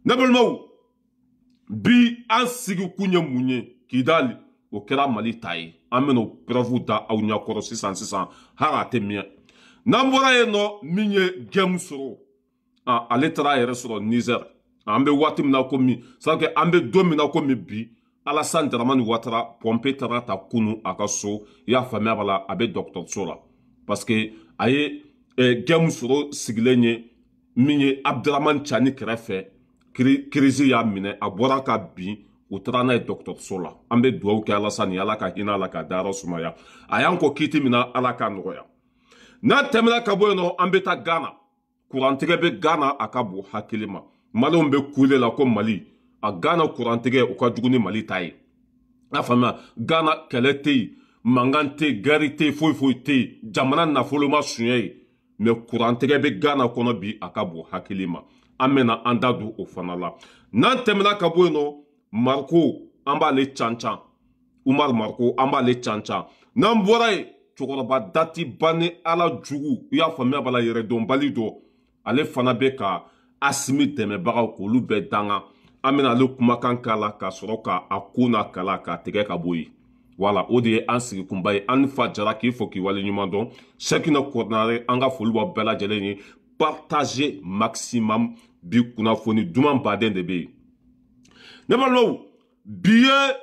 ne balimaw bi an sigi kun ye mun ye Kidali o kɛra Mali ta ye an bɛna o preuve da aw ɲɛkɔrɔ sisan hali a tɛ mɛn n'an bɔra yen nɔ min ye gɛmu sɔrɔ ale taara a yɛrɛ sɔrɔ Niger an bɛ waati min na komi c'est à dire an bɛ don min na komi bi Alassane Dramane Ouattara pompe taara ta kunu a ka so i y'a faamuya b'a la a bɛ dɔgɔtɔrɔso la parce que a ye gɛmu sɔrɔ sigilen ye min ye Abdramane Tchani kɛrɛfɛ crise y'a minɛ a bɔra ka bin u taara n'a ye dɔgɔtɔrɔso la an bɛ dugawu kɛ Alassane ye Ala ka hinɛ a la ka dayɔrɔ sumaya a y'an kɔ kiti min na Ala ka nɔgɔya n'a tɛmɛna ka bɔ yen nɔ an bɛ taa Ghana kurantigɛ bɛ Ghana a ka bon hakili ma Malienw bɛ kule la ko Mali a Ghana kurantigɛ u ka jugu ni Mali ta ye a faamuya Ghana kɛlɛ tɛ yen mankan tɛ yen gɛri tɛ yen foyi foyi tɛ yen jamana nafolo ma suɲɛ ye mais kurantigɛ bɛ Ghana kɔnɔ bi a ka bon hakili ma an bɛna an da don o fana la n'an tɛmɛna ka bɔ yen nɔ Mariko an b'ale cancan Umar Mariko an b'ale cancan n'an bɔra yen cɛkɔrɔba dati ba ni Ala jugu i y'a faamuya b'a la yɛrɛdɔnbali dɔ ale fana bɛ ka Asimi dɛmɛbagaw k'olu bɛɛ danga an bɛna ale kumakan k'a la ka sɔrɔ k'a ko n'a kala k'a tigɛ ka bɔ yen wala o de ye an sigi kunba ye an fa jara k'i fɔ k'i wale ɲuman dɔn Sekina Kɔnare an ka foli b'aw bɛɛ lajɛlen ye partager maximum bi kunnafoni duman baden de bɛ yen ne balimaw bi ye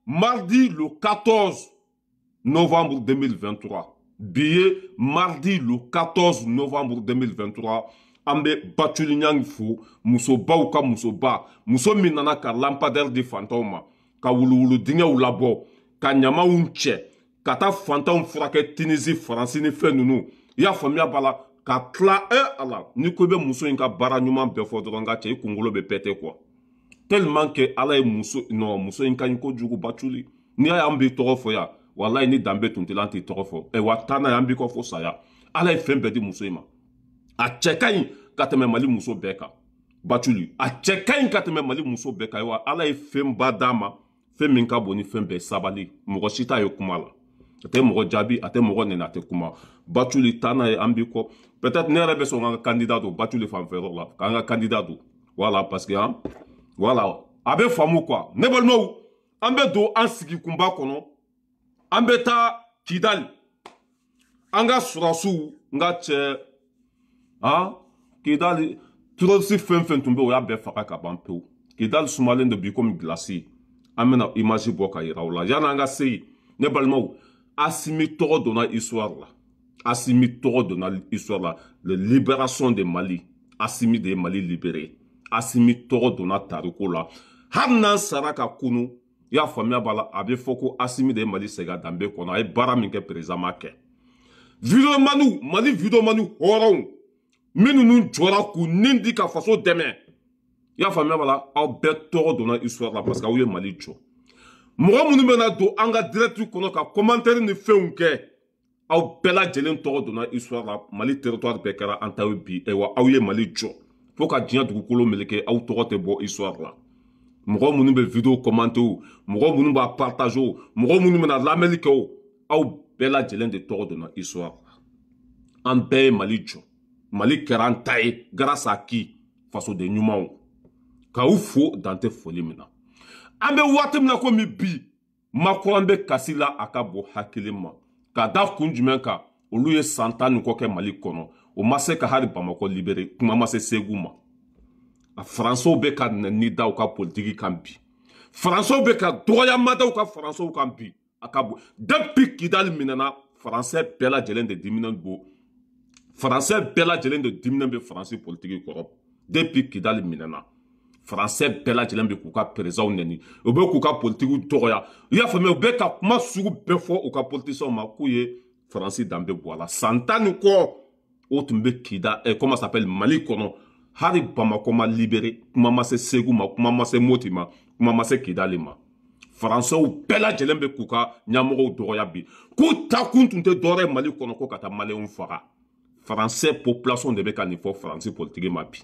mardi le 14 novembre 2023 bi ye mardi le 14 novembre 2023 an bɛ Batuli Ɲangi fo musobaw ka musoba muso min nana ka lampadaire di fantanw ma ka wuluwulu dingɛw labɔ ka ɲamaw cɛ ka taa fantanw furakɛ Tunisie Faransi ni fɛn ninnu i y'a faamuya b'a la ka tila ala ni ko i bɛ muso in ka baara ɲuman bɛɛ fɔ dɔrɔn ka cɛ i kunkolo bɛ pɛtɛ quoi tellement que ala ye muso in ka ɲi kojugu Batuli n'i y'a ye an b'i tɔgɔ fɔ yan walayi ni danbe tun tɛ an t'i tɔgɔ fɔ wa taa n'a ye an b'i kɔ fɔ saya ala ye fɛn bɛɛ di muso in ma a cɛ ka ɲi ka tɛmɛ Mali muso bɛɛ kan Batuli a cɛ ka ɲi ka tɛmɛ Mali muso bɛɛ kan wa ala ye fɛnba d'a ma fɛn min ka bon ni fɛn bɛɛ sabali mɔgɔ si t'a ye kuma la a tɛ mɔgɔ jaabi a tɛ mɔgɔ nɛnɛ a tɛ kuma Batuli taa n'a ye an b'i kɔ peut-être ne yɛrɛ bɛ sɔn k'an ka candidat don Batuli fanfɛyɔrɔ la k'an ka candidat don voilà parce que voilà a bɛ faamu quoi ne balimaw an bɛ don an sigi kunba kɔnɔ an bɛ taa Kidali an ka surasiw n ka cɛ Kidali terroriste fɛn fɛn tun bɛ o y'a bɛɛ faga ka ban pewu Kidali sumalen de bi komi glace an bɛna image bɔ ka yira o la yanni an ka se yen ne balimaw Asimi tɔgɔ donna histoire la Asimi tɔgɔ donna histoire la la libération de Mali Asimi de ye Mali libéré Asimi tɔgɔ donna tariko la hali n'an sara ka kunu i y'a faamuya b'a la a bɛ fɔ ko Asimi de ye Mali segin a danbe kɔnɔ a ye baara min kɛ président ma kɛ videomaniw Mali videomaniw hɔrɔnw minnu jɔra k'u nin di ka faso dɛmɛ i y'a faamuya b'a la aw bɛɛ tɔgɔ donna histoire la parce que aw ye Mali jɔ mɔgɔ minnu bɛna don an ka direct kɔnɔ ka commentaire ni fɛnw kɛ aw bɛɛ lajɛlen tɔgɔ donna histoire la Mali territoire bɛɛ kɛra an ta ye bi wa aw ye Mali jɔ fo ka diɲɛ dugukolo meleke aw tɔgɔ tɛ bɔ histoire la mɔgɔ minnu bɛ video commenter o mɔgɔ minnu b'a partager o mɔgɔ minnu bɛna lamɛnni kɛ o aw bɛɛ lajɛlen de tɔgɔ donna histoire la an bɛɛ ye Mali jɔ Mali kɛra an ta ye grâce à qui fasoden ɲumanw k'aw fo dan tɛ foli min na an bɛ waati min na komi bi Makuran bɛ kasi la a ka bon hakili ma ka da kun jumɛn kan olu ye san 10 ni kɔ kɛ Mali kɔnɔ o ma se ka hali Bamakɔ libéré kuma ma se Segu ma a Faransaw bɛ ka nɛni da u ka politiki kan bi Faransaw bɛ ka dɔgɔyama da u ka Faransaw kan bi a ka bon depuis Kidali minɛna Faransɛ bɛɛ lajɛlen de diminen bon Faransɛ bɛɛ lajɛlen de diminen bɛ Faransi politiki kɔrɔ depuis Kidali minɛna Faransɛ bɛɛ lajɛlen bɛ k'u ka présidents nɛni u bɛ k'u ka politikiw dɔgɔya i y'a faamuya u bɛ ka kuma sugu bɛɛ fɔ u ka politiciens ma k'u ye Faransi danbe bɔ a la san 10 ni kɔ o tun bɛ comment ça s'appelle Mali kɔnɔ hali Bamakɔ ma libéré kuma ma se Segu ma kuma ma se Moti ma kuma ma se Kidali ma Faransɛw bɛɛ lajɛlen bɛ k'u ka ɲɛmɔgɔw dɔgɔya bi k'u ta kun tun tɛ dɔwɛrɛ ye Mali kɔnɔ ko ka taa Maliyɛnw faga Faransɛ population de bɛ ka nin fɔ Faransi politiki ma bi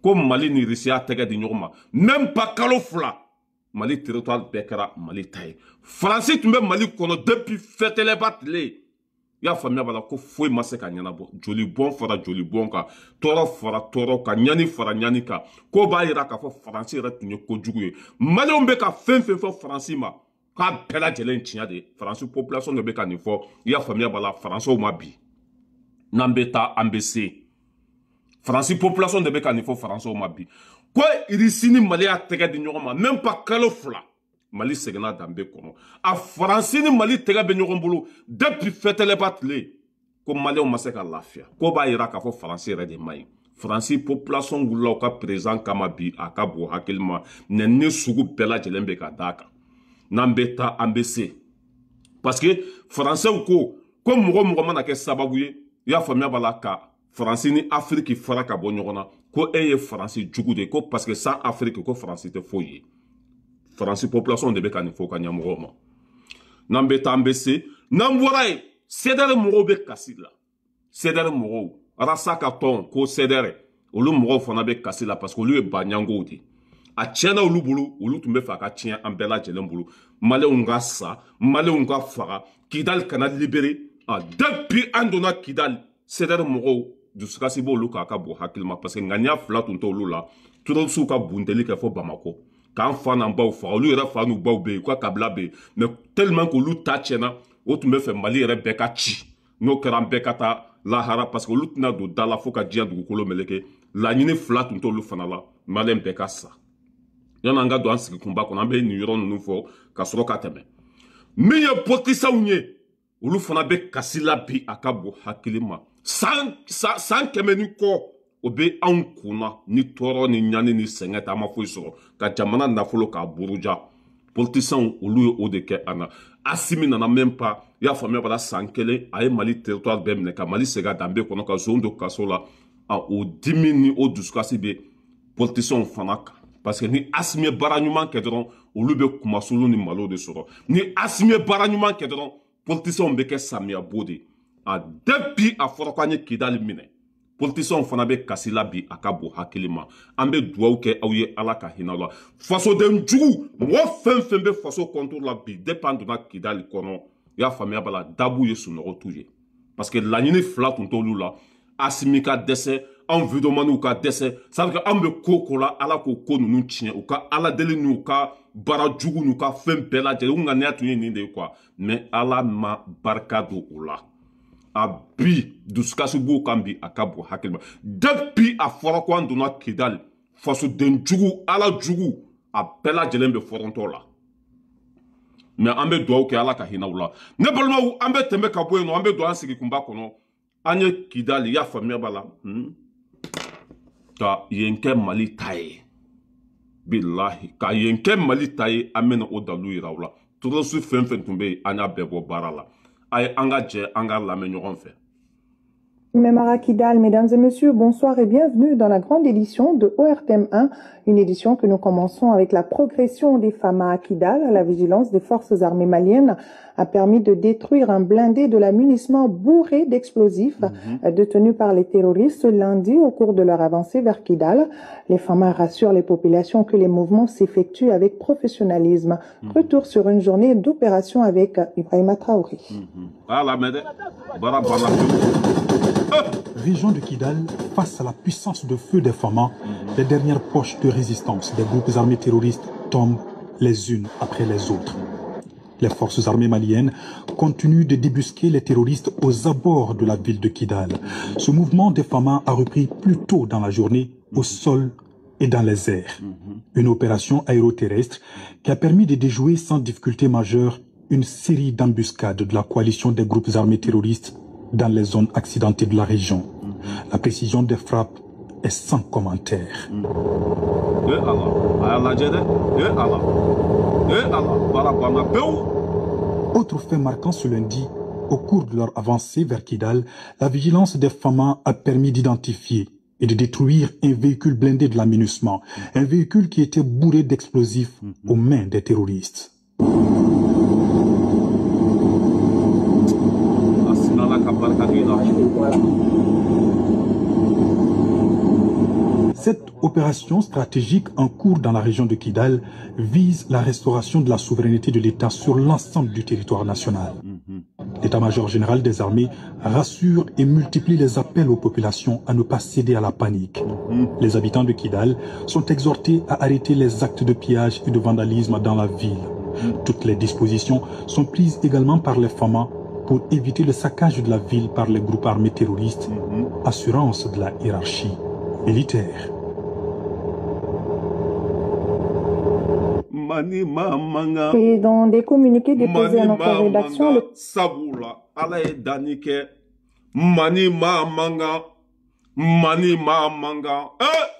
ko Mali ni Russie tɛgɛ di ɲɔgɔn ma même pas kalo 2 Mali territoire bɛɛ kɛra Mali ta ye Faransi tun bɛ Mali kɔnɔ depuis fɛtɛlɛba tile i y'a faamuya b'a la ko foyi ma se ka ɲɛnabɔ joli bɔn fara joli bɔn kan tɔɔrɔ fara tɔɔrɔ kan ɲani fara ɲani kan ko b'a yira k'a fɔ faransi yɛrɛ tun ye kojugu ye maliyɛnw bɛ ka fɛn fɛn fɔ faransi ma k'a bɛɛ lajɛlen tiɲɛ de ye faransi population de bɛ ka nin fɔ y'a faamuya b'a la faransɛw ma bi n'an bɛ taa an bɛ se faransi population de bɛ ka nin fɔ faransɛw ma bi ko irisi ni mali y'a tɛgɛ di ɲɔgɔn ma même pas kalo fila mali seginna danbe kɔnɔ a faransi ni mali tɛgɛ bɛ ɲɔgɔn bolo depuis fɛtɛlɛba tile ko maliyɛnw ma se ka lafiya ko b'a yira k'a fɔ faransi yɛrɛ de man ɲi faransi population wulila u ka président kama bi a ka bon hakili ma nɛni sugu bɛɛ lajɛlen bɛ ka d'a kan n'an bɛ taa an bɛ se parce que faransɛw ko mɔgɔ mɔgɔ mana kɛ sababu ye i y'a faamuya b'a la ka faransi ni afiriki fara ka bɔ ɲɔgɔn na ko e ye faransi jugu de ye ko parce que sans afiriki ko faransi tɛ foyi ye faransi population de bɛ ka nin fɔ ka ɲɛmɔgɔw ma n'an bɛ taa an bɛ se n'an bɔra yen CDR mɔgɔw bɛ kasi la CDR mɔgɔw arasa ka tɔn ko CDR olu mɔgɔw fana bɛ kasi la parce que olu ye baɲangow de a tiɲɛna olu bolo olu tun bɛ fɛ a ka tiɲɛ an bɛɛ lajɛlen bolo maliyɛnw ka sa maliyɛnw ka faga Kidal kana libéré depuis an donna Kidal CDR mɔgɔw dusukasi b'olu k'a ka bon hakili ma parce que ŋaniya fila tun t'olu la turɔsiw ka bundeli kɛ fɔ Bamako k'an fa n'an baw faga olu yɛrɛ fa n'u baw bɛ yen u ka kabila bɛ yen mais tellement que olu ta tiɲɛna o tun bɛ fɛ Mali yɛrɛ bɛɛ ka ci n'o kɛra an bɛɛ ka taa lahara parce que olu tɛna don da la fo ka diɲɛ dugukolo meleke laɲini fila tun t'olu fana la maliyɛn bɛɛ ka sa yan'an ka don an sigi kunba kɔnɔ an bɛ nin yɔrɔ ninnu fɔ ka sɔrɔ ka tɛmɛ min ye politisiyɛnw ye olu fana bɛ kasi la bi a ka bon hakili ma san kɛmɛ ni kɔ o bɛ anw kunna ni tɔɔrɔ ni ɲani ni sɛgɛn tɛ an ma foyi sɔrɔ ka jamana nafolo k'a buruja politisiyɛnw olu ye o de kɛ an na Asimi nana même pas i y'a faamuya bala san kelen a ye Mali territoire bɛɛ minɛ ka Mali segin a danbe kɔnɔ ka zone don kaso la o dimi ni o dusukasi bɛ politisiyɛnw fana kan parce que ni Asimi ye baara ɲuman kɛ dɔrɔn olu bɛ kumasulu ni malo de sɔrɔ ni Asimi ye baara ɲuman kɛ dɔrɔn politisiyɛnw bɛ kɛ samiyabo de depuis a fɔra k'an ye Kidali minɛ politisiyɛnw fana bɛ kasi la bi a ka bon hakili ma an bɛ dugawu kɛ aw ye ala ka hinɛ aw la fasoden jugu mɔgɔ fɛn fɛn bɛ faso contour la bi depuis an donna Kidali kɔnɔ i y'a faamuya b'a la dabu ye sunɔgɔ t'u ye parce que laɲini fila tun t'olu la Asimi ka dɛsɛ anw vidéomaniw ka dɛsɛ ça veut dire anw bɛ ko o ko la ala k'o ko ninnu tiɲɛ u ka ala deli n'u ka baara jugu n'u ka fɛn bɛɛ lajɛlen u ŋaniya tun ye nin de ye quoi mais ala ma barika don u la a bi dusukasi b'o kan bi a ka bon hakili ma depuis a fɔra ko an donna Kidali fasoden jugu ala jugu a bɛɛ lajɛlen bɛ fɔrɔntɔ la mais an bɛ dugawu kɛ ala ka hinɛ u la ne balimaw an bɛ tɛmɛ ka bɔ yen nɔ an bɛ don an sigi kunba kɔnɔ an ye Kidali y'a faamuya b'a la ka yen kɛ Mali ta ye bilahi ka yen kɛ Mali ta ye an bɛna o dalu yira u la turɔsi fɛn fɛn tun bɛ yen an y'a bɛɛ bɔ baara la a ye an ka jɛ an ka lamɛn ɲɔgɔn fɛ. Memara Kidal, mesdames et messieurs, bonsoir et bienvenue dans la grande édition de ORTM 1, une édition que nous commençons avec la progression des femmes à Kidal. La vigilance des forces armées maliennes a permis de détruire un blindé de la munissement bourré d'explosifs détenu par les terroristes ce lundi au cours de leur avancée vers Kidal. Les femmes rassurent les populations que les mouvements s'effectuent avec professionnalisme. Retour sur une journée d'opération avec Ibrahima Traoré. Région de Kidal, face à la puissance de feu des FAMA, les dernières poches de résistance des groupes armés terroristes tombent les unes après les autres. Les forces armées maliennes continuent de débusquer les terroristes aux abords de la ville de Kidal. Ce mouvement des FAMA a repris plus tôt dans la journée au sol et dans les airs. Une opération aéroterrestre qui a permis de déjouer sans difficulté majeure une série d'embuscades de la coalition des groupes armés terroristes dans les zones accidentées de la région. La précision des frappes est sans commentaire. Autre fait marquant ce lundi, au cours de leur avancée vers Kidal, la vigilance des FAMA a permis d'identifier et de détruire un véhicule blindé de l'aménagement, un véhicule qui était bourré d'explosifs aux mains des terroristes. Cette opération stratégique en cours dans la région de Kidal vise la restauration de la souveraineté de l'État sur l'ensemble du territoire national. L'état-major général des armées rassure et multiplie les appels aux populations à ne pas céder à la panique. Les habitants de Kidal sont exhortés à arrêter les actes de pillage et de vandalisme dans la ville. Toutes les dispositions sont prises également par les FAMA pour éviter le saccage de la ville par les groupes armés terroristes, assurance de la hiérarchie militaire. Et dans des communiqués déposés à notre rédaction, le...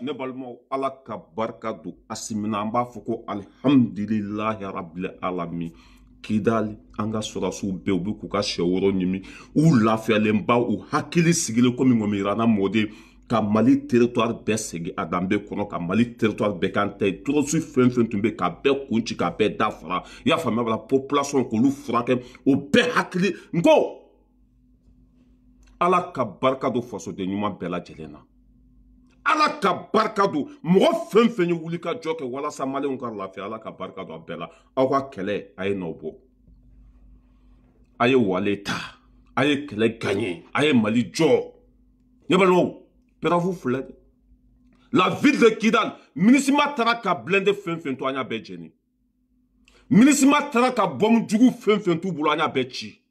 ne balmo ala ka barka do asimina an b'a fɔ ko alhamdulilahi rabbil alamin Kidali an ka sɔrɔsiw bɛɛ u bɛ k'u ka sɛ woro ɲimi u lafiyalenba u hakili sigilen komi ŋɔmiyirana mɔden ka Mali territoire bɛɛ segin a danbe kɔnɔ ka Mali territoire bɛɛ kan ta ye tɔrɔsi fɛn fɛn tun bɛ k'a bɛɛ kun ci k'a bɛɛ dafara i y'a faamuya wala population k'olu furakɛ o bɛɛ hakili n ko ala ka barika do fasoden ɲuman bɛɛ lajɛlen na ala ka barika do mɔgɔ fɛn fɛn ye wuli ka jɔ kɛ walasa maliyɛnw ka lafiya ala ka barika do a bɛɛ la aw ka kɛlɛ a ye nɔ bɔ a ye wale ta a ye kɛlɛ gagné a ye Mali jɔ ne balimaw pɛrɛfu filɛ dɛ la ville de Kidal MINUSMA taara ka blindé fɛn fɛn to an y'a bɛɛ jeni MINUSMA taara ka bɔmu jugu fɛn fɛn t'u bolo an y'a bɛɛ ci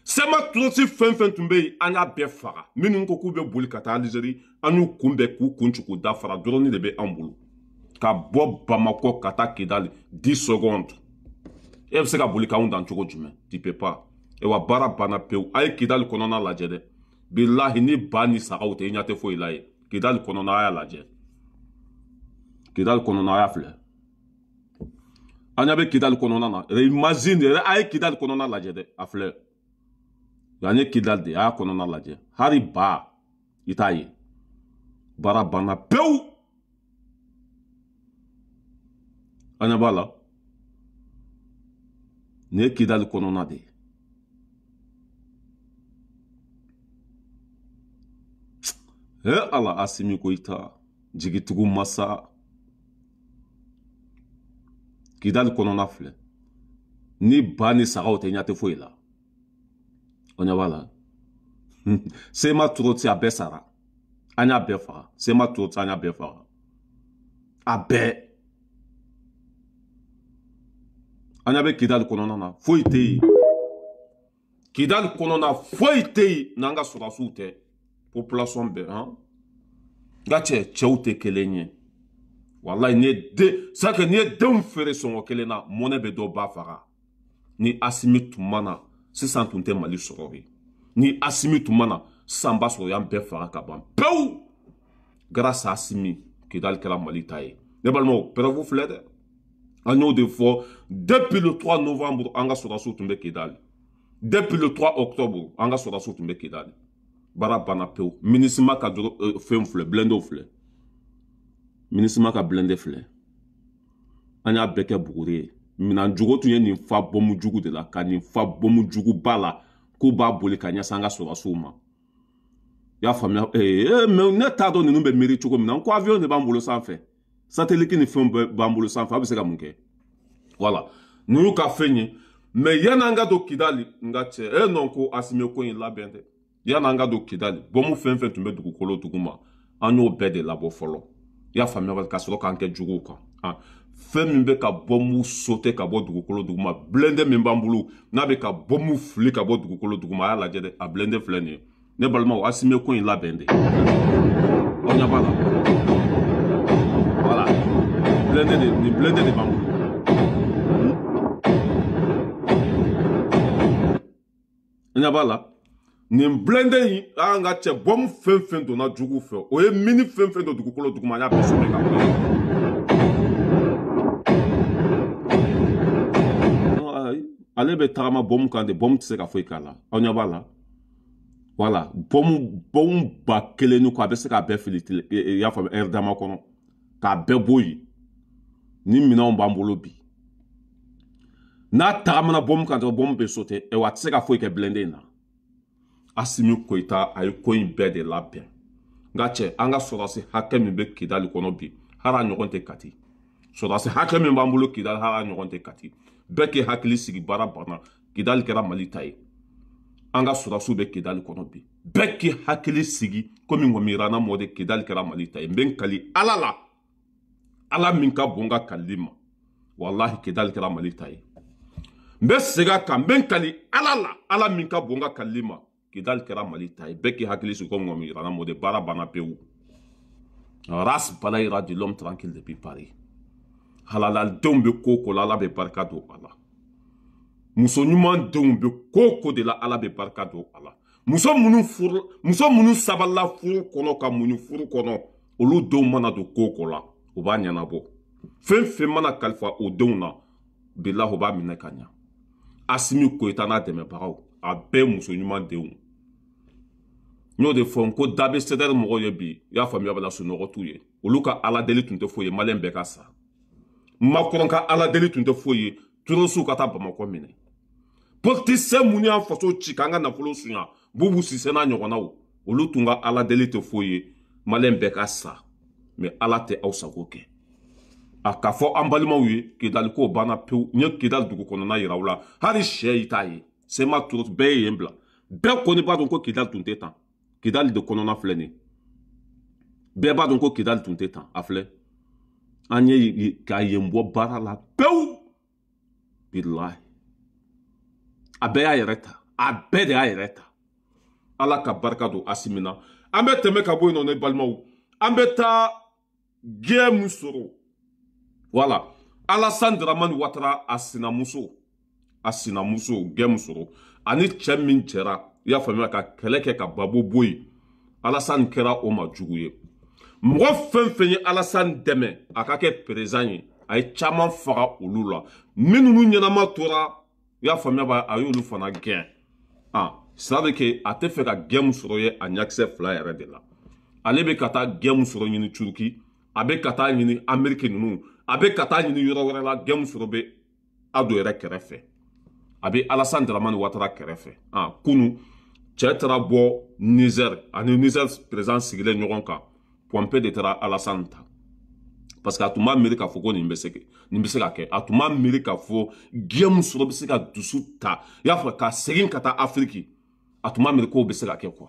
Sema tɔrɔsi fɛn fɛn tun bɛ yen an y'a bɛɛ faga minnu ko k'u bɛ boli ka taa Alizeri an y'u kunbɛn k'u kunci k'u dafara dɔrɔn de bɛ an bolo ka bɔ Bamako ka taa Kidali 10 secondes e bɛ se ka boli k'anw dan cogo jumɛn tu peux pas wa baara banna pewu a ye Kidali kɔnɔna lajɛ dɛ bilahi ni ba ni sagaw tɛ i ɲɛ tɛ foyi la ye Kidali kɔnɔna a y'a lajɛ Kidali kɔnɔna a y'a filɛ an ɲɛ bɛ Kidali kɔnɔna na imagine yɛrɛ a ye Kidali kɔnɔna lajɛ dɛ a filɛ yanni Kidali de y'a kɔnɔna lajɛ hali ba i t'a ye baara banna pewu an ɲɛ b'a la nin ye Kidali kɔnɔna de ye ala Asimi Goyita jigitigiw masa Kidali kɔnɔna filɛ ni ba ni sagaw tɛ ɲɛ tɛ foyi la on y va là. Sema Turoti a bɛɛ sara an y'a bɛɛ faga Sema Turoti an y'a bɛɛ faga a bɛɛ an y'a bɛ Kidali kɔnɔna na foyi tɛ yen Kidali kɔnɔna foyi tɛ yen n'an ka sɔrɔsiw tɛ population bɛɛ han nka cɛw tɛ kelen ye walayi ni ye denw feere sɔngɔ kelen na mɔnɛ bɛ dɔ ba faga ni Asimi tun ma na sisan tun tɛ Mali sɔrɔ ye ni Asimi tun ma na sisan b'a sɔrɔ y'an bɛɛ faga ka ban pewu grâce à Asimi Kidali kɛra Mali ta ye ne balimaw pɛrɛfu filɛ dɛ an y'o de fɔ depuis le 3 novembre an ka sɔrɔsiw tun bɛ Kidali depuis le 3 octobre an ka sɔrɔsiw tun bɛ Kidali baara banna pewu MINUSMA ka fɛn filɛ blindé filɛ MINUSMA ka blindé filɛ an y'a bɛɛ kɛ buguri ye minan jugu tun ye nin fa bɔmu jugu de la ka nin fa bɔmu jugu ba la k'u b'a boli ka ɲɛsin an ka sɔrɔsiw ma i y'a faamuya mais ne t'a dɔn ninnu bɛ miiri cogo min na n ko avion de b'an bolo sanfɛ satellite ni fɛnw b'an bolo sanfɛ a bɛ se ka mun kɛ voilà nin y'u ka fɛn ye mais yanni an ka don Kidali n ka cɛ non ko Asimi ko in labɛn dɛ yanni an ka don Kidali bɔmu fɛn fɛn tun bɛ dugukolo duguma an y'o bɛɛ de labɔ fɔlɔ i y'a faamuya ka sɔrɔ k'an kɛ juguw kan fɛn min bɛ ka bɔmu sauter ka bɔ dugukolo duguma blindé min b'an bolo n'a bɛ ka bɔmu fili ka bɔ dugukolo duguma a y'a lajɛ dɛ a blindé filɛ nin ye ne balimaw Asimi ko in labɛn de aw ɲɛ b'a la voilà nin blindé de b'an bolo ɲɛ b'a la nin blindé in an ka cɛ bɔmu fɛn fɛn donna juguw fɛ o ye mini fɛn fɛn don dugukolo duguma an y'a bɛɛ sauter ka bɔ yen ale bɛ tagama bɔmu kan de bɔmu tɛ se ka foyi k'a la aw ɲɛ b'a la voilà bɔmu ba kelen ni kɔ a bɛ se k'a bɛɛ fili i y'a faamu ɛri dama kɔnɔ k'a bɛɛ bɔ yen ni minɛnw b'an bolo bi n'a tagamana bɔmu kan dɔrɔn bɔmu bɛ sauter wa a tɛ se ka foyi kɛ blindé in na Asimi Goyita a ye ko in bɛɛ de labɛn nka cɛ an ka sɔrɔsi hakɛ min bɛ Kidali kɔnɔ bi hali a ɲɔgɔn tɛ Kati sɔrɔsi hakɛ min b'an bolo Kidali hali a ɲɔgɔn tɛ Kati bɛɛ k'i hakili sigi baara banna Kidali kɛra Mali ta ye anga surasu be Kidal kono bi beki hakili sigi komi ngomirana mode Kidal kera malita mben kali alala ala minka bonga kalima wallahi Kidal kera malita mbe sega ka mben kali alala ala minka bonga kalima Kidal kera malita beki hakili sigi komi ngomirana mode bara bana pewu ras balaira de l'homme tranquille depuis Paris halal dombe koko la be barka do ala muso ɲuman denw be koko de la ala be barika do ala muso minnu sabala furu kɔnɔ ka muɲu furu kɔnɔ olu denw mana do koko la u b'a ɲɛnabɔ fɛn fɛn mana kalifa o denw na bilahi u b'a minɛ ka ɲa Asimi Koyita n'a dɛmɛbagaw a bɛɛ muso ɲuman denw n y'o de fɔ n ko da bɛ CDR mɔgɔw ye bi i y'a faamuya bala sunɔgɔ t'u ye olu ka ala deli tun tɛ foyi ye maliyɛn bɛɛ ka sa Macron ka ala deli tun tɛ foyi ye turosiw ka taa Bamakɔ minɛ politisiyɛn minnu y'an faso ci k'an ka nafolo suɲa Bubu Sise n'a ɲɔgɔnnaw olu tun ka ala deli tɛ foyi ye maliyɛn bɛɛ ka sa mɛ ala tɛ aw sago kɛ a ka fɔ an balimaw ye Kidali ko banna pewu n ye Kidali dugu kɔnɔna yira u la hali sɛ y'i t'a ye Sema Turoti bɛɛ ye yen bila bɛɛ kɔni b'a dɔn ko Kidali tun tɛ tan Kidali de kɔnɔna filɛ nin bɛɛ b'a dɔn ko Kidali tun tɛ tan a filɛ an ye ka yen bɔ baara la pewu bilahi a bɛɛ y'a yɛrɛ ta a bɛɛ de y'a yɛrɛ ta ala ka barika don Asimi na an bɛ tɛmɛ ka bɔ yen nɔ ne balimaw an bɛ taa gɛn min sɔrɔ voilà Alassane Dramane Ouattara a sinamuso gɛn min sɔrɔ ani cɛ min cɛra i y'a faamuya ka kɛlɛ kɛ ka babo bɔ yen Alassane kɛra o ma jugu ye mɔgɔ fɛn fɛn ye Alassane dɛmɛ a ka kɛ président ye a ye caman faga olu la minnu ɲɛnama tora i y'a faamuya ba a y'olu fana gɛn c'est à dire que a tɛ fɛ ka gɛn min sɔrɔ ye a ɲakisɛ fila yɛrɛ de la ale bɛ ka taa gɛn min sɔrɔ ɲini Turki a bɛ ka taa ɲini Amérique ninnu a bɛ ka taa ɲini yɔrɔ wɛrɛ la gɛn min sɔrɔ bɛ Ado yɛrɛ kɛrɛfɛ a bɛ Alassane Dramane Ouattara kɛrɛfɛ kunu cɛ taara bɔ Niger ani Niger président sigilen ɲɔgɔn kan Pompé de taara Alassane ta parce que a tun b'a miiri k'a fɔ ko nin bɛ se ka kɛ a tun b'a miiri k'a fɔ gɛn min sɔrɔ bɛ se ka dusu ta i y'a fɔ ka segin ka taa Afiriki a tun b'a miiri k'o bɛ se ka kɛ quoi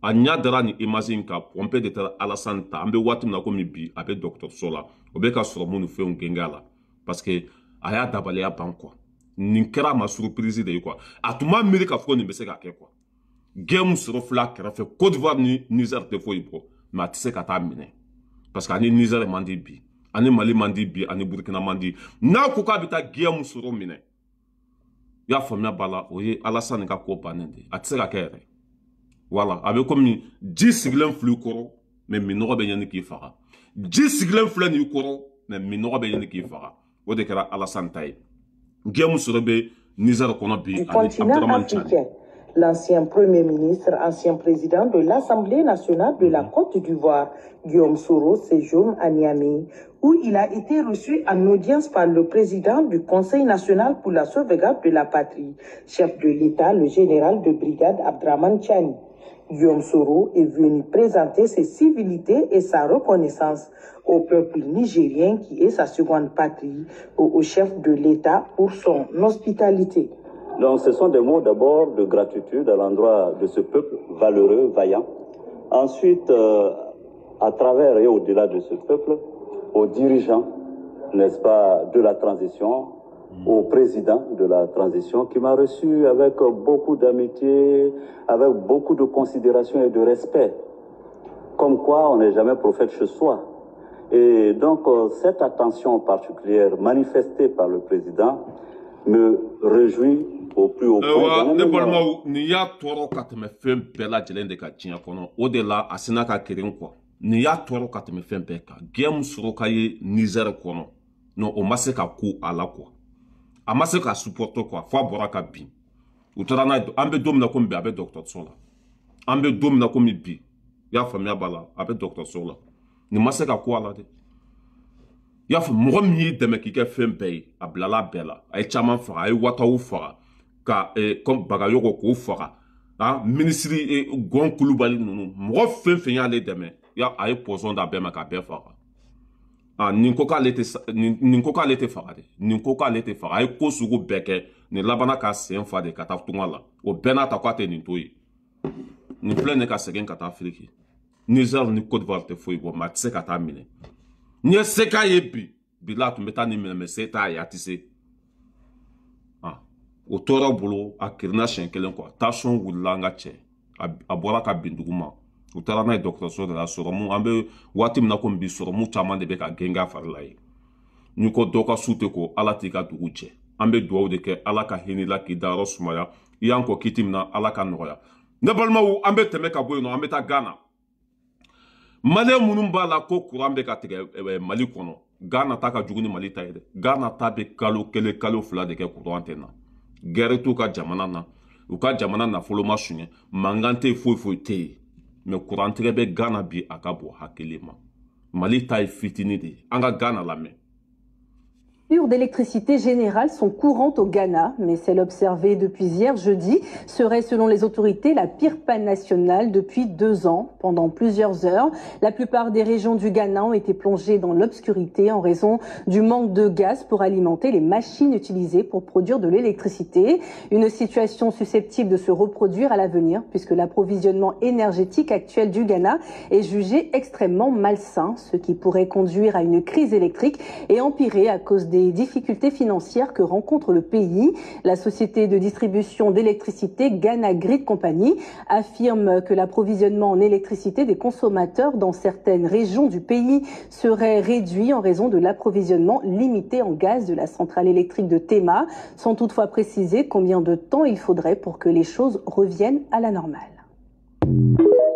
a ɲa dara ni image in kan Pompé de taara Alassane ta an bɛ waati min na komi bi a bɛ dɔgɔtɔrɔso la o bɛ ka sɔrɔmu ni fɛnw gɛngɛ a la parce que a y'a dabaliya ban quoi nin kɛra a ma surprise de ye quoi a tun b'a miiri k'a fɔ ko nin bɛ se ka kɛ quoi gɛn min sɔrɔ fila kɛrɛfɛ Côte d'Ivoire ni Niger tɛ foyi bɔ mais a tɛ se ka taa minɛ parce que ani Niger man di bi ani Mali man di bi ani Burkina man di n'a ko k'a bɛ taa gɛn min sɔrɔ minɛ i y'a faamuya b'a la o ye Alassane ka ko bannen de a tɛ se ka kɛ yɛrɛ voilà a bɛ komi ji sigilen filɛ i kɔrɔ mais minɔgɔ bɛ ɲini k'i faga ji sigilen filɛ nin i kɔrɔ mais minɔgɔ bɛ ɲini k'i faga o de kɛra Alassane ta ye gɛn min sɔrɔ bɛ Niger kɔnɔ bi ani Abdourahmane Tiani. L'ancien Premier ministre, ancien président de l'Assemblée nationale de la Côte d'Ivoire, Guillaume Soro, séjourne à Niamey, où il a été reçu en audience par le président du Conseil national pour la sauvegarde de la patrie, chef de l'État, le général de brigade Abdourahmane Tiani. Guillaume Soro est venu présenter ses civilités et sa reconnaissance au peuple nigérien qui est sa seconde patrie, au chef de l'État pour son hospitalité. Donc ce sont des mots d'abord de gratitude à l'endroit de ce peuple valeureux, vaillant. Ensuite, à travers et au-delà de ce peuple, aux dirigeants, n'est-ce pas, de la transition, au président de la transition qui m'a reçu avec beaucoup d'amitié, avec beaucoup de considération et de respect. Comme quoi on n'est jamais prophète chez soi. Et donc cette attention particulière manifestée par le président me réjouit au plus haut point. Ne balimaw nin y'a tɔɔrɔ ka tɛmɛ fɛn bɛɛ lajɛlen de ka diɲɛ kɔnɔ o de la a sina ka keren quoi nin y'a tɔɔrɔ ka tɛmɛ fɛn bɛɛ kan gɛn min sɔrɔ ka ye Niger kɔnɔ non o ma se ka ko a la quoi a ma se ka supporter quoi fo a bɔra ka bin u taara n'a ye an bɛ don min na komi bi a bɛ dɔgɔtɔrɔso la an bɛ don min na komi bi i y'a faamuya b'a la a bɛ dɔgɔtɔrɔso la nin ma se ka ko a la dɛ i y'a fɔ mɔgɔ min y'i dɛmɛ k'i kɛ fɛn bɛɛ ye a bilala bɛɛ la a ye caman faga a ye Watawu faga ka Bagayogo k'o faga minisiri Gon Kulubali ninnu mɔgɔ fɛn fɛn y'ale dɛmɛ a ye pɔsɔn d'a bɛɛ ma k'a bɛɛ faga Ah, nin ko k'ale tɛ faga de nin ko k'ale tɛ faga a ye ko sugu bɛɛ kɛ nin labana ka sen fa de ka taa tunga la o bɛɛ n'a ta k'a tɛ nin to ye nin filɛ nin ka segin ka taa Afiriki Niger ni Côte d'Ivoire tɛ foyi bɔ mais a tɛ se ka taa minɛ n'i ye se k'a ye bi la a tun bɛ taa nin minɛ mais se t'a ye a tɛ se ah o tora bolo a kirina siɲɛ kelen quoi tension wulila an ka cɛ a bɔra ka bin dugu ma u taara n'a ye dɔgɔtɔrɔso de la sɔrɔmu an bɛ waati min na komi bi sɔrɔmu caman de bɛ ka genge a fari la ye n'i ko dɔ ka su tɛ ko ala t'i ka dugu cɛ an bɛ dugawu de kɛ ala ka hinɛ la k'i dayɔrɔ sumaya i y'an kɔ kiti min na ala ka nɔgɔya ne balimaw an bɛ tɛmɛ ka bɔ yen nɔ an bɛ taa Gana maliyɛn minnu b'a la ko kuran bɛ ka tigɛ Mali kɔnɔ Gana ta ka jugu ni Mali ta ye dɛ Gana ta bɛ kalo kelen kalo fila de kɛ kuran tɛ na gɛrɛ t'u ka jamana na u ka jamana nafolo ma suɲɛ mankan tɛ yen foyi foyi tɛ yen mais kurantigɛ bɛ Gana bi a ka bɔ hakili ma Mali ta ye fitini de ye an ka Gana lamɛn. Les coupures d'électricité générale sont courantes au Ghana, mais celle observée depuis hier jeudi serait, selon les autorités, la pire panne nationale depuis 2 ans. Pendant plusieurs heures, la plupart des régions du Ghana ont été plongées dans l'obscurité en raison du manque de gaz pour alimenter les machines utilisées pour produire de l'électricité. Une situation susceptible de se reproduire à l'avenir, puisque l'approvisionnement énergétique actuel du Ghana est jugé extrêmement malsain, ce qui pourrait conduire à une crise électrique et empirer à cause des difficultés financières que rencontre le pays. La société de distribution d'électricité Ghana Grid Company affirme que l'approvisionnement en électricité des consommateurs dans certaines régions du pays serait réduit en raison de l'approvisionnement limité en gaz de la centrale électrique de Tema, sans toutefois préciser combien de temps il faudrait pour que les choses reviennent à la normale.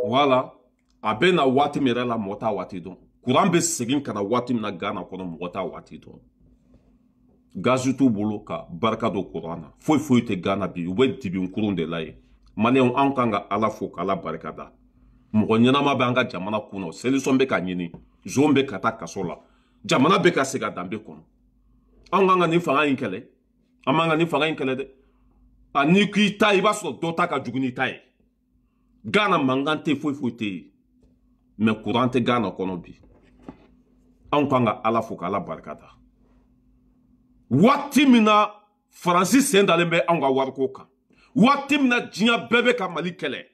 Voilà. Abena wati mirela mota wati don. Kurambe segin kana wati mina Ghana kono mota wati don. Gazu tu bolo ka barka do Kurana. Foi te Ghana bi ube dibi nkurun de laye. Mane on ankanga ala fo kala barka da. Mko nyanama banga jamana kuno. Solution be ka nyini. Zombe kata kasola. Jamana be ka sega dambe kono. Anganga ni fanga inkele. Amanga ni fanga inkele de. Ani ki ta iba so dota ka juguni tai. Ghana mangante foi te. Me kurante Ghana kono bi. Ankanga ala fo kala barka da. Wati mina Francis sendalembe anga warko kan. Wati mina jinya bebe ka Mali kele.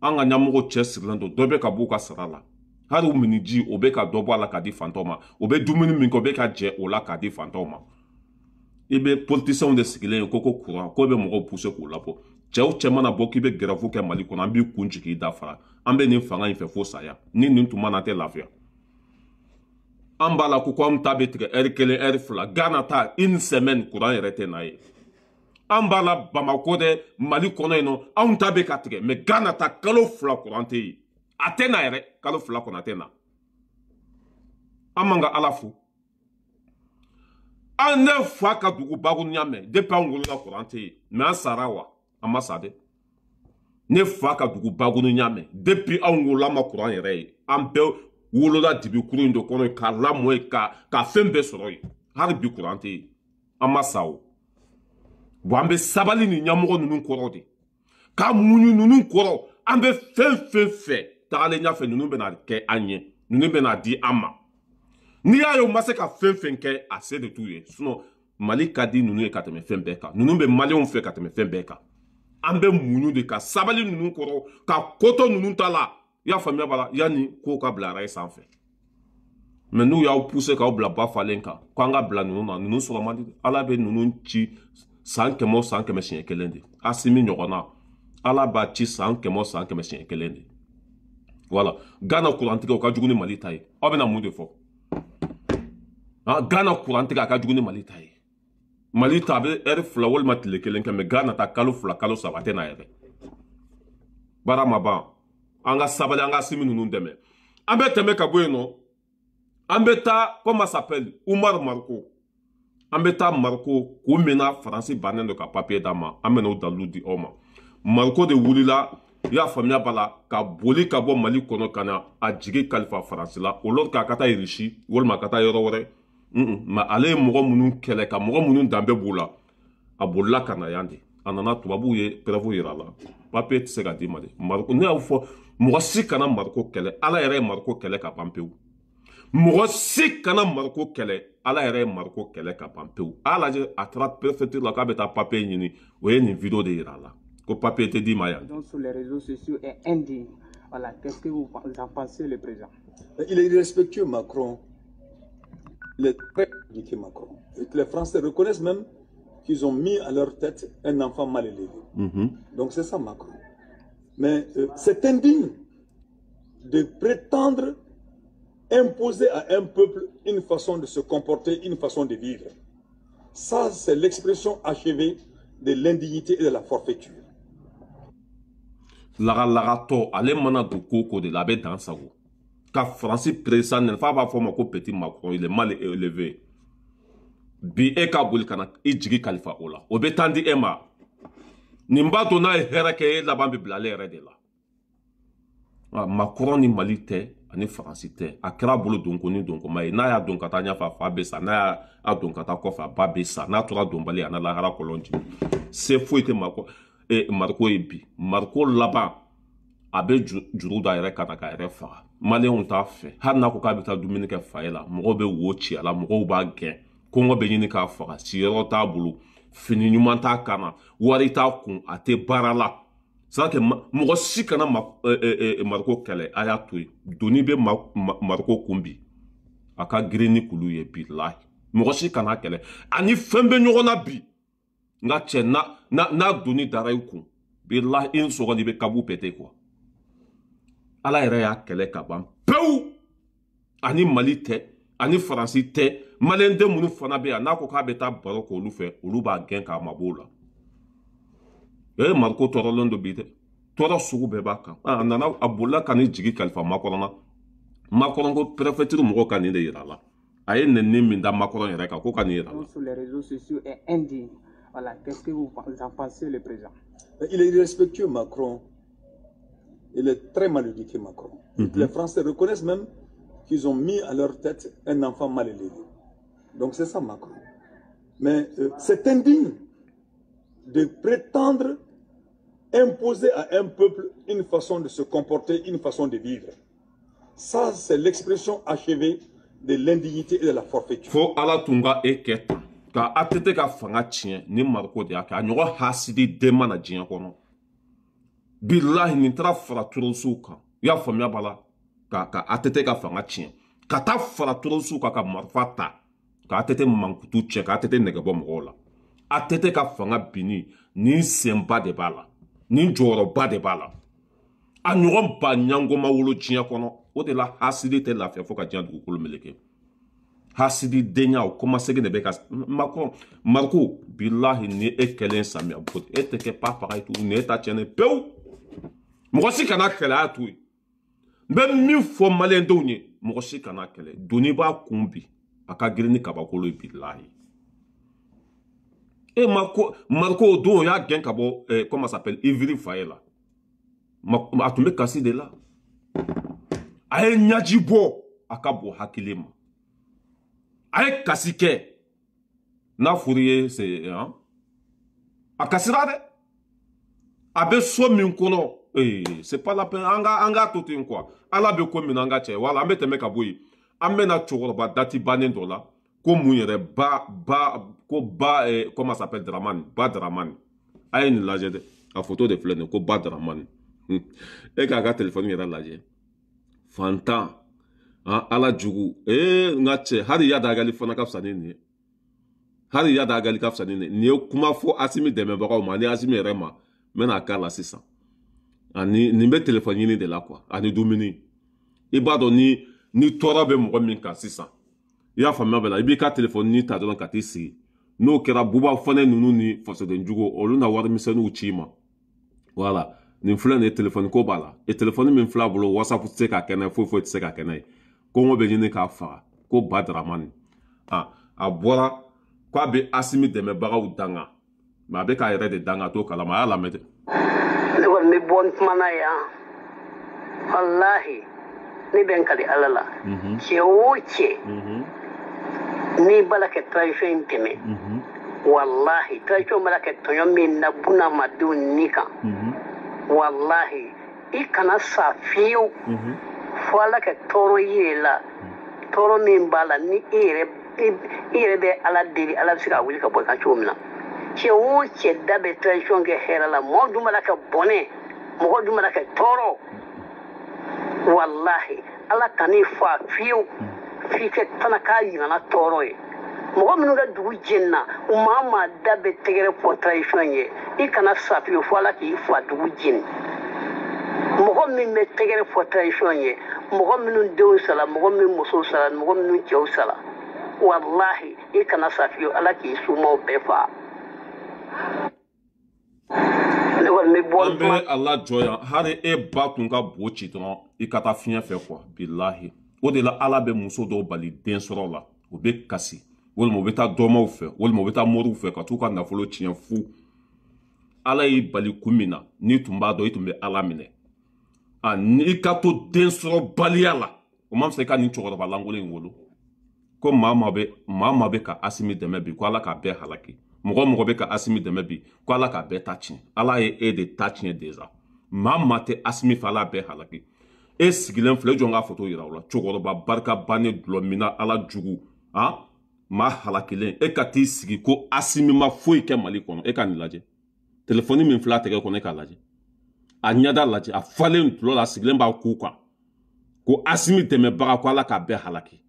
Anga nyamugo chesirlando dobe ka buka sarala. Haru miniji obe ka dobo ala ka di fantoma. Obe dumini minko be ka je ola ka di fantoma. Ibe politicien de sigile koko courant ko be mogo pousser ko lapo. Chew chemana boki be grafu ke Mali kona bi kunji ki dafara. Ambe ni fanga infe fo saya. Ni ntuma te lafia. Ambala kukwam tabetre kele fla Ghana ta une semaine courant erete na ye. Ambala Bamako de Mali kono eno an tabe katre mais Ghana ta kalo fla courant te atena ere kalo fla kona tena. Amanga alafu. Ane fwa ka dugu bagu nyame depa ngulu na courant te mais sarawa amasade. Ne fwa ka dugu bagu nyame depuis angula ma courant ere ampe wolola dibi kuru ndo kono ka lamwe ka fembe soroi har bi kurante amasawo wambe sabali ni nyamugo nunun koro de ka munyu nunun koro ambe fe tale nya fe nunun bena ke anye nunun bena di ama ni ayo mase ka fe ke ase de touye sinon Mali kadi nunun e kateme fembe ka nunun be Mali on fe kateme fembe ka ambe munyu de ka sabali nunun koro ka koto nunun tala ya famille bala yani ko ka bla ray sans fait mais nous ya poussé ka bla ba falenka ko nga bla nous so mandi ala be nous ci 100 kemo 100 kemo chien kelende asimi nyogona ala ba ci 100 kemo 100 kemo chien kelende voilà Ghana courante ka juguni Mali tay obena mu de fo ah Ghana courante ka juguni Mali tay Mali tabe flawol matile kelenka mais Ghana ta kalo sabate na ere bara maba anga sabali anga simi nunu deme ambe teme ka boyeno ambeta comment s'appelle Oumar Marco ambeta Marco ko mena français banendo ka papier dama amena daludi oma Marco de wulila ya famia bala ka boli ka bo Mali kono kana a jigi kalifa français la olor ka kata irishi wolma kata yoro wore ma ale mogo munun kele ka mogo munun dambe bula abolla kana yande anana tubabu ye prevu yirala papier tsega dimade Marco ne afo Mwasi kana Marco kele ala ere Marco kele ka pampewu mɔgɔ si kana mariko kɛlɛ ala yɛrɛ ye mariko kɛlɛ ka ban pewu a lajɛ a taara préfecture la k'a bɛ taa papier ɲini o ye nin vidéo de yira a la ko papier tɛ d'i ma yan. Donc sur les réseaux sociaux est indigne. Voilà, qu'est-ce que vous en pensez, le président? Il est irrespectueux, Macron. Il est très éduqué, Macron. Et que les Français reconnaissent même qu'ils ont mis à leur tête un enfant mal élevé. Donc c'est ça, Macron. Mais c'est indigne de prétendre imposer à un peuple une façon de se comporter, une façon de vivre. Ça, c'est l'expression achevée de l'indignité et de la forfaiture. Laga ale mana do koko de la bɛ dan sago ka Faransi président ne fa b'a fɔ ma ko petit Macron il est mal élevé bi e ka boli kana i jigi kalifa o la o bɛ tan di e ma nin b'a to n'a ye hɛrɛ kɛ e laban bɛ bila ale yɛrɛ de la Macron ni Mali tɛ ani Faransi tɛ a kɛra bolo donko ni donkoma ye n'a y'a don ka taa ɲɛfɛ a fa bɛ sa n'a y'a don ka taa kɔfɛ a ba bɛ sa n'a tora donbali a na lahara kɔlɔn jigin se foyi tɛ Mariko ye bi Mariko laban a bɛ juru da yɛrɛ kana ka yɛrɛ faga maliyɛnw t'a fɛ hali n'a ko k'a bɛ taa dumuni kɛ fa ye la mɔgɔw bɛ wo ci a la mɔgɔw b'a gɛn kɔngɔ bɛ ɲini k'a faga siyɔrɔ t'a bolo fini ɲuman t'a kana wari t'a kun a tɛ baara la c'est que mɔgɔ si kana Mariko kɛlɛ a y'a to yen doni bɛ Mariko kun bi a ka girin ni kulu ye bilahi mɔgɔ si kana kɛlɛ ani fɛn bɛ ɲɔgɔn na bi nga cɛ n'a doni dara i kun bilahi i sɔgɔli bɛ kabu pɛtɛ quoi ala yɛrɛ y'a kɛlɛ ka ban pewu ani Mali tɛ ani Faransi tɛ maliyɛn den minnu fana bɛ yan n'a ko k'a bɛ taa baro k'olu fɛ olu b'a gɛn k'a mabɔ la Mariko tɔɔrɔlen do bi dɛ tɔɔrɔ sugu bɛɛ b'a kan a nana a bolila ka ni jigi kalifa Macron na Macron ko préfecture mɔgɔw ka nin de yira a la a ye nɛni min da Macron yɛrɛ kan ko ka nin yira a la. Sur les réseaux sociaux est indigne. Voilà, qu'est-ce que vous en pensez, le président? Il est irrespectueux, Macron. Il est très mal éduqué, Macron. Les Français reconnaissent même qu'ils ont mis à leur tête un enfant mal élevé. Donc c'est ça, Macron. Mais c'est indigne de prétendre imposer à un peuple une façon de se comporter, une façon de vivre. Ça, c'est l'expression achevée de l'indignité et de la forfaiture. Faut ala tunga e keta ka atete ka fanga tiɲɛ ni Mariko de y'a kɛ a ɲɔgɔn hasidi den mana diɲɛ kɔnɔ bilahi nin taara fara tɔrɔsiw kan i y'a faamuya b'a la ka atete ka fanga tiɲɛ ka taa fara tɔrɔsiw kan ka marifa ta ka atete mankutu tiɲɛ ka atete nɛgɛ bɔ mɔgɔw la atete ka fanga binni nin senba de b'a la nin jɔyɔrɔba de b'a la a ɲɔgɔn ba ɲangoma wolo diɲɛ kɔnɔ o de la hasidi tɛ lafiya fo ka diɲɛ dugukolo meleke hasidi denya o commencé de bɛ ka Mariko bilahi ni e kɛlen samiya bɔ e tɛ kɛ pa faga tu ni e ta tiɲɛ pewu mɔgɔ si kana kɛlɛ a to yen n bɛ min fɔ maliyɛn denw ye mɔgɔ si kana kɛlɛ doni b'a kun bi a ka girin ni kabakolo ye bilahi Mariko o don o y'a gɛn ka bɔ comment ça s'appelle Ivry fa ye la a tun bɛ kasi de la a ye ɲaji bɔ a ka bɔ hakili ma a ye kasi kɛ n'a fɔra ye a kasira dɛ a bɛ so min kɔnɔ c'est pas la peine an ka to ten quoi ala bɛ ko min an ka cɛ wala an bɛ tɛmɛ ka bɔ yen an bɛna cɛkɔrɔba dati bannen dɔ la ko mun yɛrɛ comment ça s'appelle Dramani ba Dramani a ye nin lajɛ dɛ a photo de filɛ nin ko ba Dramani e k'a ka téléphone yɛrɛ lajɛ fantan ala jugu n ka cɛ hali yadagali fana ka fisa ni nin ye hali yadagali ka fisa ni nin ye kuma fɔ Asimi dɛmɛbagaw ma ani Asimi yɛrɛ ma n bɛna k'a la sisan ani nin bɛ téléphone ɲini de la quoi ani dumuni i b'a dɔn ni tɔɔrɔ bɛ mɔgɔ min kan sisan i y'a faamuya bɛ la i b'i ka téléphone ni ta dɔrɔn ka t'i sigi n'o kɛra buba fɔnɛ ninnu ni fasoden jugu olu na warimisɛnninw ci ma voilà nin filɛ nin ye téléphone ko b'a la téléphone min filɛ a bolo WhatsApp tɛ se ka kɛ n'a ye foyi tɛ se ka kɛ n'a ye kɔngɔ bɛ ɲini k'a faga ko ba Dramani a bɔra k'a bɛ Asimi dɛmɛbagaw danga mais a bɛ k'a yɛrɛ de danga t'o kalama a y'a lamɛn dɛ. Ne kɔni bɛ bɔ n kuma na yan walahi ne bɛ n kali ala la cɛ o cɛ n'i b'a la kɛ transition in tɛmɛ walahi transition b'a la kɛ tɔɲɔ min na bunahadamadenw ni kan walahi i kana sa fiyewu fo ala ka tɔɔrɔ ye la tɔɔrɔ min b'a la ni i yɛrɛ bɛ ala deli ala bɛ se ka wuli ka bɔ i kan cogo min na cɛ o cɛ da bɛ transition kɛ hɛrɛ la mɔgɔ dun b'a kɛ bɔnɛ mɔgɔ dun b'a kɛ tɔɔrɔ walahi ala kan'i fa fiyewu f'i kɛ fana k'a ɲinana tɔɔrɔ ye mɔgɔ minnu ka dugu jɛnina u maa da bɛ tɛgɛrɛ fɔ transition ye i kana sa fiyewu fo ala k'i fa dugu jɛni mɔgɔ min bɛ tɛgɛrɛ fɔ transition ye mɔgɔ minnu denw sala mɔgɔ minnu musow sala mɔgɔ minnu cɛw sala wallahi i kana sa fiyewu ala k'i sumaw bɛɛ fa ne kɔni bɛ bɔ an bɛ ala jɔ yan hali e ba tun ka bo ci dɔrɔn i ka taa fiɲɛ fɛ quoi bilahi o de la ala bɛ muso dɔw bali den sɔrɔ la u bɛ kasi walima u bɛ taa dɔmaw fɛ walima u bɛ taa moriw fɛ ka t'u ka nafolo tiɲɛ fu ala y'i bali kun min na n'i tun b'a dɔn i tun bɛ ala minɛ n'i ka to den sɔrɔ baliya la o ma fisa i ka nin cɛkɔrɔba lankolon in wolo ko maa maa bɛ ka asimi dɛmɛ bi ko ala k'a bɛɛ halaki mɔgɔ mɔgɔ bɛ ka asimi dɛmɛ bi ko ala k'a bɛɛ ta tiɲɛ ala ye e de ta tiɲɛ déjà maa maa tɛ asimi fɛ ala bɛɛ halaki e sigilen filɛ e jɔn k'a foto yira o la cɛkɔrɔba barika bannen dulɔ mina ala jugu maa halakilen e ka t'i sigi ko asimi ma foyi kɛ mali kɔnɔ e ka nin lajɛ telefɔni min filɛ a tɛgɛ kɔnɔ e k'a lajɛ a ɲɛda lajɛ a falen dulɔ la a sigilen b'a ku kan ko asimi dɛmɛbaga ko ala k'a bɛɛ halaki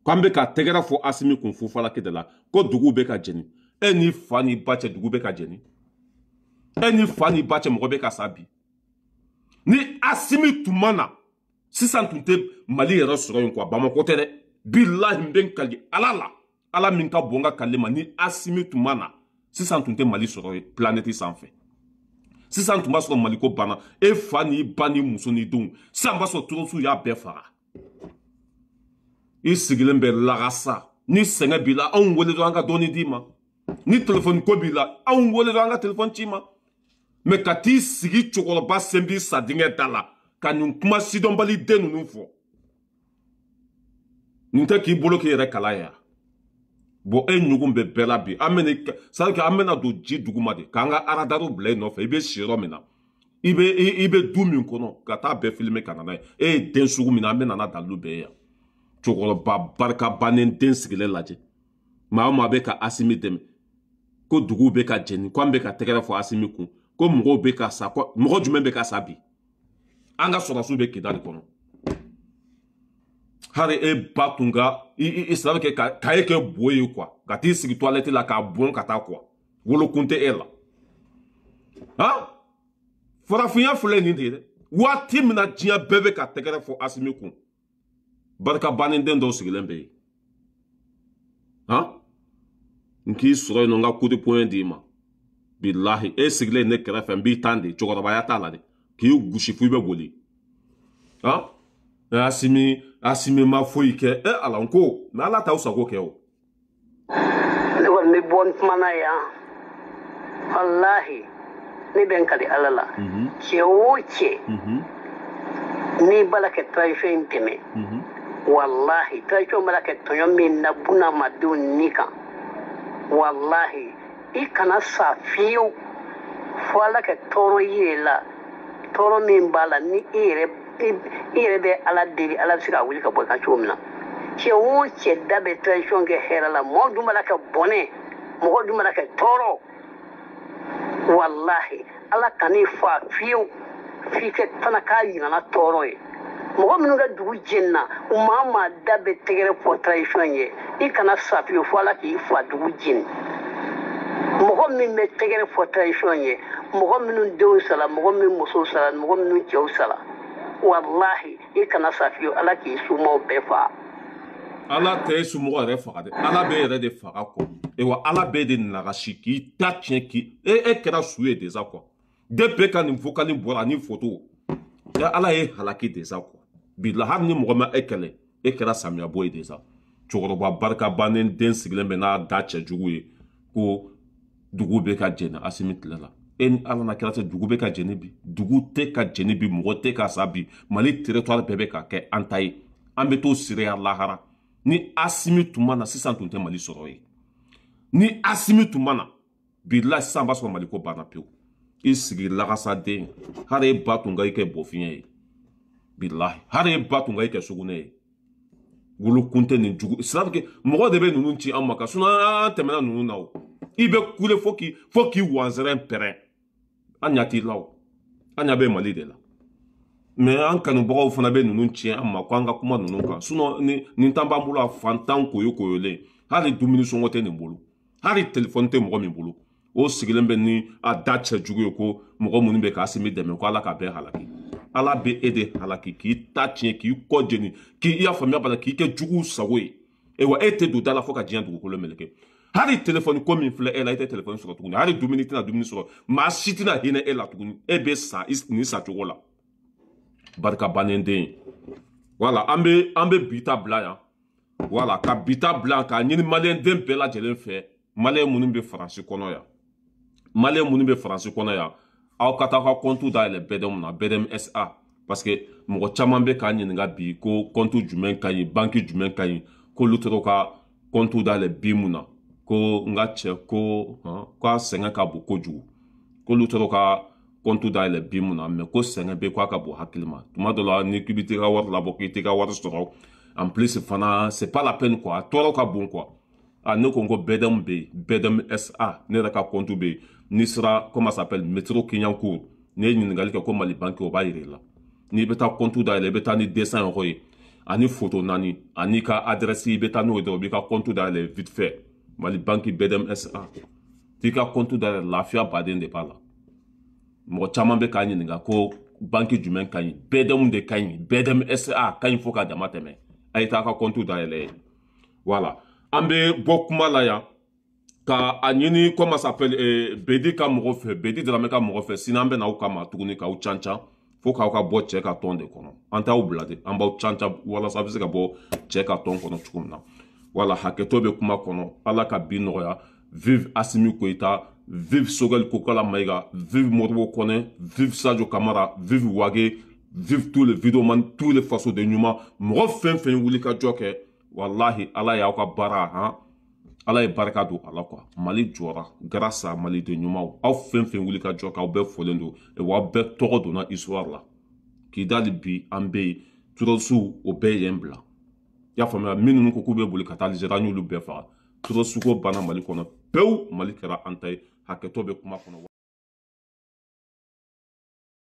ko an bɛ ka tɛgɛrɛ fɔ asimi kun fufalaki de la ko duguw bɛ ka jɛni e ni fa ni ba cɛ dugu bɛ ka jɛni e ni fa ni ba cɛ mɔgɔ bɛ ka sa bi ni asimi tun ma na sisan tun tɛ mali yɛrɛ sɔrɔ yen quoi bamakɔ tɛ dɛ bilahi n bɛ n kali ala la ala min ka bon n ka kali ma ni asimi tun ma na sisan tun tɛ mali sɔrɔ yen planète sanfɛ sisan tun b'a sɔrɔ mali ko banna e fa ni ba ni muso ni denw sisan b'a sɔrɔ tɔrɔsiw y'a bɛɛ faga i sigilen bɛ lagasa ni sɛgɛn b'i la anw wele dɔrɔn an ka dɔɔni d'i ma ni telefɔni ko b'i la anw wele dɔrɔn an ka telefɔni ci ma mɛ ka t'i sigi cɛkɔrɔba sen b'i sa denkɛ da la ka nin kuma sidɔnbali den ninnu fɔ nin tɛ k'i bolo k'i yɛrɛ kala ya bon e ɲugun bɛ bɛɛ la bi an bɛna don ji duguma de k'an ka aradariw bila i nɔfɛ i bɛ si yɔrɔ min na i bɛ du min kɔnɔ ka taa bɛɛ filime ka na n'a ye e ye den sugu min na an bɛ nana dalu bɛɛ yan cɛkɔrɔba barika bannen den sigilen lajɛ maa o maa bɛ ka asimi dɛmɛ ko duguw bɛ ka jɛni ko an bɛ ka tɛgɛrɛ fɔ asimi kun ko mɔgɔw bɛ ka sa mɔgɔ jumɛn bɛ ka sa bi an ka sɔrɔsiw bɛ kidali kɔnɔ hali e ba tun ka i sira bɛ kɛ ka e kɛ bo ye quoi ka t'i sigi toilette la k'a bon ka taa quoi wolokun tɛ e la farafinya filɛ nin de ye dɛ waati min na diɲɛ bɛɛ bɛ ka tɛgɛrɛ fɔ asimi kun barika bannen den dɔw sigilen bɛ yen n k'i sɔrɔ yen nɔ n ka coup de poing d'i ma bilahi e sigilen ne kɛrɛfɛ n b'i tan de cɛkɔrɔbaya t'a la dɛ k'i gosi fo i bɛ boli asimi ma foyi kɛ ala n ko mɛ ala t'aw sago kɛ o ne kɔni bɛ bɔ n kumana yan wallahi ne bɛ n kali ala la cɛ o cɛ n'i b'a la kɛ transition in tɛmɛ wallahi transition b'a la kɛ tɔɲɔ min na bunahadamadenw ni kan wallahi i kana sa fiyewu fo ala kɛ tɔɔrɔ ye la tɔɔrɔ min b'a la ni i yɛrɛ bɛ ala deli ala bɛ se ka wuli ka bɔ i kan cogo min na cɛ o cɛ da bɛ transition kɛ hɛrɛ la mɔgɔ dun b'a la kɛ bɔnɛ mɔgɔ dun b'a la kɛ tɔɔrɔ wallahi ala kan'i fa fiyewu f'i kɛ fana k'a ɲinana tɔɔrɔ ye mɔgɔ minnu ka dugu jɛnina u maa da bɛ tɛgɛrɛ fɔ transition ye i kana sa fiyewu fo ala k'i fa dugu jɛni mɔgɔ min bɛ tɛgɛrɛ fɔ transition ye mɔgɔ minnu denw sala mɔgɔ minnu musow sala mɔgɔ minnu cɛw sala wallahi i kana sa fiyewu ala k'i sumaw bɛɛ fa ala tɛ e somɔgɔ yɛrɛ faga dɛ ala bɛ yɛrɛ de faga kɔ wa ala bɛ de nagasi k'i ta tiɲɛ e kɛra su ye déjà quoi depuis ka nin vocal bɔra ni photo ala ye halaki déjà quoi bila hali ni mɔgɔ ma e kɛlɛ e kɛra samiyɛbɔ ye déjà cɛkɔrɔba barika bannen den sigilen bɛ n'a da cɛ jugu ye ko dugu bɛ ka jɛni asimi tile la e ni ala na kɛra tɛ dugu bɛ ka jɛni bi dugu tɛ ka jɛni bi mɔgɔ tɛ ka sa bi mali territoire bɛɛ bɛ ka kɛ an ta ye an bɛ to seereya lahara ni asimi tun ma na sisan tun tɛ mali sɔrɔ ye ni asimi tun ma na bilahi sisan b'a sɔrɔ mali ko banna pewu i sigi lagasaden hali e ba tun ka i kɛ bɔfiɲɛ ye bilahi hali e ba tun ka i kɛ sugunɛ ye wolo kunte ni jugu c'est que mɔgɔ de bɛ ninnu ci an ma ka an tɛmɛna ninnu na o i bɛ kule fo k'i wanzɛrɛn pɛrɛn an ɲa t'i la o an ɲa bɛ Mali de la mais an kanubagaw fana bɛ ninnu ci an ma ko an ka kuma ninnu kan ni tan b'an bolo a fantan koyokoyolen hali dumuni sɔngɔ tɛ nin bolo hali telefɔni tɛ mɔgɔ min bolo o sigilen bɛ ni a da cɛ jugu ye ko mɔgɔ minnu bɛ k'Asimi dɛmɛ ko Ala ka bɛɛ halaki Ala bɛ e de halaki k'i ta tiɲɛ k'i kɔ jeni k'i y'a faamuya bana k'i kɛ juguw sago ye wa e tɛ don da la fo ka diɲɛ dugukolo meleke hali telefɔni ko min filɛ e la i tɛ telefɔni sɔrɔ tuguni hali dumuni tɛna dumuni sɔrɔ maa si tɛna hinɛ e la tuguni e bɛ sa nin sacogo la barika bannen den wala an bɛ bi ta bila yan wala ka bi ta bila k'a ɲini maliyɛn den bɛɛ lajɛlen fɛ maliyɛn minnu bɛ Faransi kɔnɔ yan maliyɛn minnu bɛ Faransi kɔnɔ yan aw ka taa ka compte dayɛlɛ BDM na BDM SA parce que mɔgɔ caman bɛ k'a ɲininka bi ko compte jumɛn ka ɲi banque jumɛn ka ɲi k'olu tɔgɔ ka compte dayɛlɛ bi mun na ko n ka cɛ ko k'a sɛgɛn ka bon kojugu k'olu tɔgɔ ka compte dayɛlɛ bi mun na mais ko sɛgɛn bɛ k'a ka bon hakili ma tuma dɔ la ni k'i bɛ t'i ka wari labɔ k'i t'i ka wari sɔrɔ en plus fana c'est pas la peine quoi a tɔɔrɔ ka bon quoi ne ko n ko BDM bɛ yen BDM SA ne yɛrɛ ka compte bɛ yen n'i sera comment ça s'appelle métro Kiɲancourt n'i ye ɲininkali kɛ ko Mali banque o b'a yira i la n'i bɛ taa compte dayɛlɛ i bɛ taa ni 200 € ye ani photo 4 ani ka adresse i bɛ taa n'o ye dɔrɔn i b'i ka compte dayɛlɛ vite fait Mali banque BDM SA t'i ka compte dayɛlɛ lafiya baden de b'a la mɔgɔ caman bɛ k'a ɲininka ko banque jumɛn ka ɲi BDM de ka ɲi BDM SA ka ɲi fo ka dama tɛmɛ a ye taa ka compte dayɛlɛ voilà an bɛ bɔ kuma la yan ka a ɲini comment ça s'appelle Bedi ka mɔgɔ fɛ Bedi Dramé ka mɔgɔ fɛ sini an bɛ n'aw kama tuguni k'aw cancan fo k'aw ka bɔ cɛ ka tɔn de kɔnɔ an t'aw bila de an b'aw cancan walasa a bɛ se ka bɔ cɛ ka tɔn kɔnɔ cogo min na wala hakɛtɔ bɛ kuma kɔnɔ Ala ka bi nɔgɔya vive Assimi Goïta vive Sogɛl Kokala Maïga vive Modibo Konɛ vive Sadio Kamara vive Wage vive tous les vidéomans tous les façons de ɲuman mɔgɔ fɛn fɛn wuli ka jɔ kɛ wallahi Ala y'aw ka baara Ala ye barika don a la quoi Mali jɔra grâce à maliden ɲumanw aw fɛn fɛn wuli ka jɔ k'aw bɛɛ folen don wa aw bɛɛ tɔgɔ donna histoire la Kidali bi an bɛ yen Turɔsiw o bɛɛ ye n bila i y'a faamuya minnu ko k'u bɛ boli ka taa Algérie an y'olu bɛɛ faga Turɔsi ko banna Mali kɔnɔ pewu Mali kɛra an ta ye hakɛtɔ bɛ kuma kɔnɔ